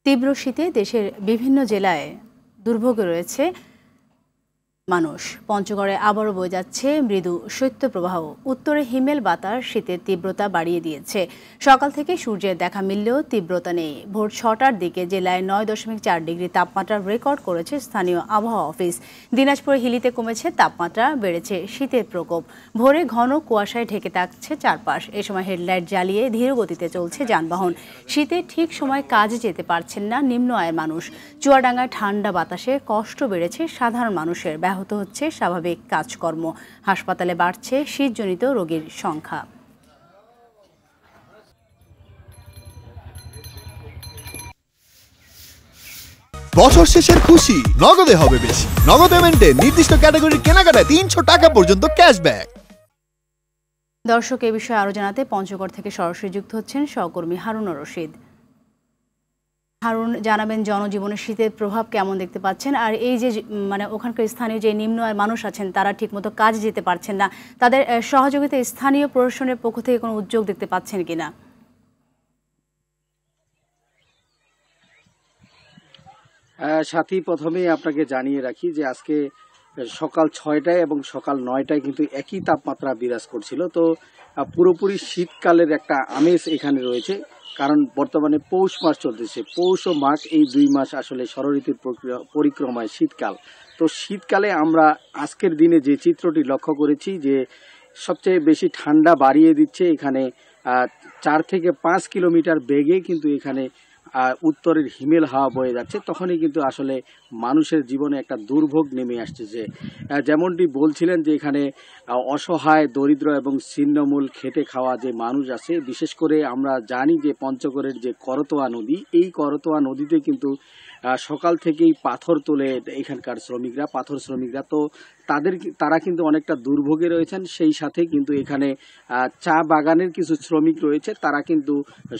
তীব্র শীতে দেশের বিভিন্ন জেলায় দুর্ভোগে রয়েছে মানুষ। পঞ্চগড়ে আবারও বয়ে যাচ্ছে মৃদু শৈত্যপ্রবাহ। উত্তরে হিমেল বাতাস শীতের তীব্রতা বাড়িয়ে দিয়েছে। সকাল থেকে সূর্যের দেখা মিললেও তীব্রতা নেই। ভোর ৬টার দিকে জেলায় ৯.৪ ডিগ্রি তাপমাত্রা রেকর্ড করেছে স্থানীয় আবহাওয়া অফিস। দিনাজপুরে হিলিতে কমেছে তাপমাত্রা, বেড়েছে শীতের প্রকোপ। ভোরে ঘন কুয়াশায় ঢেকে থাকছে চারপাশ। এ সময় হেডলাইট জ্বালিয়ে ধীর গতিতে চলছে যানবাহন। শীতে ঠিক সময় কাজে যেতে পারছেন না নিম্ন আয়ের মানুষ। চুয়াডাঙ্গায় ঠান্ডা বাতাসে কষ্ট বেড়েছে সাধারণ মানুষের। ব্যাহত হচ্ছে স্বাভাবিক কাজকর্ম। হাসপাতালে বাড়ছে শীতজনিত রোগীর সংখ্যা। বছর শেষের খুশি নগদে হবে বেশি। নগদ পেমেন্টে নির্দিষ্ট ক্যাটাগরির কেনাকাটায় ৩০০ টাকা পর্যন্ত ক্যাশব্যাক। দর্শক, এ বিষয়ে আরো জানাতে পঞ্চগড় থেকে সরাসরি যুক্ত হচ্ছেন সহকর্মী হারুনুর রশিদ। হারুন, জানাবেন জনজীবনে শীতের প্রভাব কেমন দেখতে পাচ্ছেন, আর এই যে ওখানকার স্থানীয় যে নিম্ন আয়ের মানুষ আছেন তারা ঠিকমতো কাজে যেতে পারছেন না, তাদের সহযোগিতায় স্থানীয় প্রশাসনের পক্ষ থেকে কোনো উদ্যোগ দেখতে পাচ্ছেন কিনা? সাথী, প্রথমেই আপনাকে জানিয়ে রাখি যে আজকে সকাল ৬টায় এবং সকাল ৯টায় কিন্তু একই তাপমাত্রা বিরাজ করছিল। তো পুরোপুরি শীতকালের একটা আমেজ এখানে রয়েছে, কারণ বর্তমানে পৌষ মাস চলতেছে। পৌষ ও মাঘ এই ২ মাস আসলে ষড়ঋতুর পরিক্রমায় শীতকাল। তো শীতকালে আমরা আজকের দিনে যে চিত্রটি লক্ষ্য করেছি যে সবচেয়ে বেশি ঠান্ডা বাড়িয়ে দিচ্ছে এখানে ৪ থেকে ৫ কিলোমিটার বেগে কিন্তু এখানে উত্তরের হিমেল হাওয়া বয়ে যাচ্ছে। তখনই কিন্তু আসলে মানুষের জীবনে একটা দুর্ভোগ নেমে আসছে। যে যেমনটি বলছিলেন যে এখানে অসহায়, দরিদ্র এবং ছিন্নমূল খেটে খাওয়া যে মানুষ আছে, বিশেষ করে আমরা জানি যে পঞ্চগড়ের যে করতোয়া নদী, এই করতোয়া নদীতে কিন্তু সকাল থেকেই পাথর তোলে এখানকার শ্রমিকরা, পাথর শ্রমিকরা। তো তারা কিন্তু অনেকটা দুর্ভোগে রয়েছেন। সেই সাথে কিন্তু এখানে চা বাগানের কিছু শ্রমিক রয়েছে, তারা কিন্তু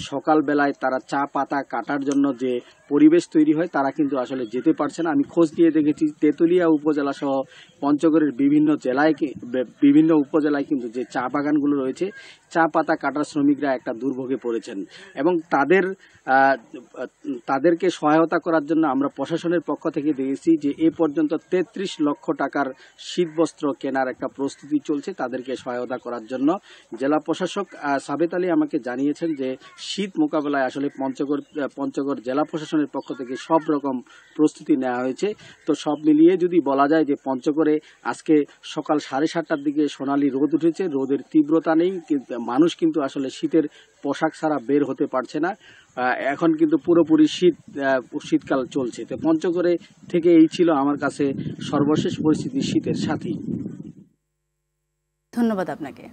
সকালবেলায় তারা চা পাতা কাটার জন্য যে পরিবেশ তৈরি হয় তারা কিন্তু আসলে যেতে পারছে না। আমি খোঁজ দিয়ে দেখেছি তেঁতুলিয়া উপজেলা সহ পঞ্চগড়ের বিভিন্ন উপজেলায় কিন্তু যে চা বাগানগুলো রয়েছে, চা পাতা কাটার শ্রমিকরা একটা দুর্ভোগে পড়েছেন এবং তাদেরকে সহায়তা করার জন্য আমরা প্রশাসনের পক্ষ থেকে দেখেছি যে এ পর্যন্ত ৩৩ লক্ষ টাকার শীতবস্ত্র কেনার একটা প্রস্তুতি চলছে তাদেরকে সহায়তা করার জন্য। জেলা প্রশাসক সাবেত আলী আমাকে জানিয়েছেন যে শীত মোকাবেলায় আসলে পঞ্চগড় জেলা প্রশাসনের পক্ষ থেকে সব রকম প্রস্তুতি নেওয়া হয়েছে। তো সব মিলিয়ে যদি বলা যায় যে পঞ্চগড়ে আজকে সকাল 7:30টার দিকে সোনালি রোদ উঠেছে, রোদের তীব্রতা নেই, কিন্তু মানুষ কিন্তু আসলে শীতের পোশাক ছাড়া বের হতে পারছে না। এখন কিন্তু পুরোপুরি শীতকাল চলছে। তো পঞ্চগড়ে থেকে এই ছিল আমার কাছে সর্বশেষ পরিস্থিতি শীতের সাথী। ধন্যবাদ আপনাকে।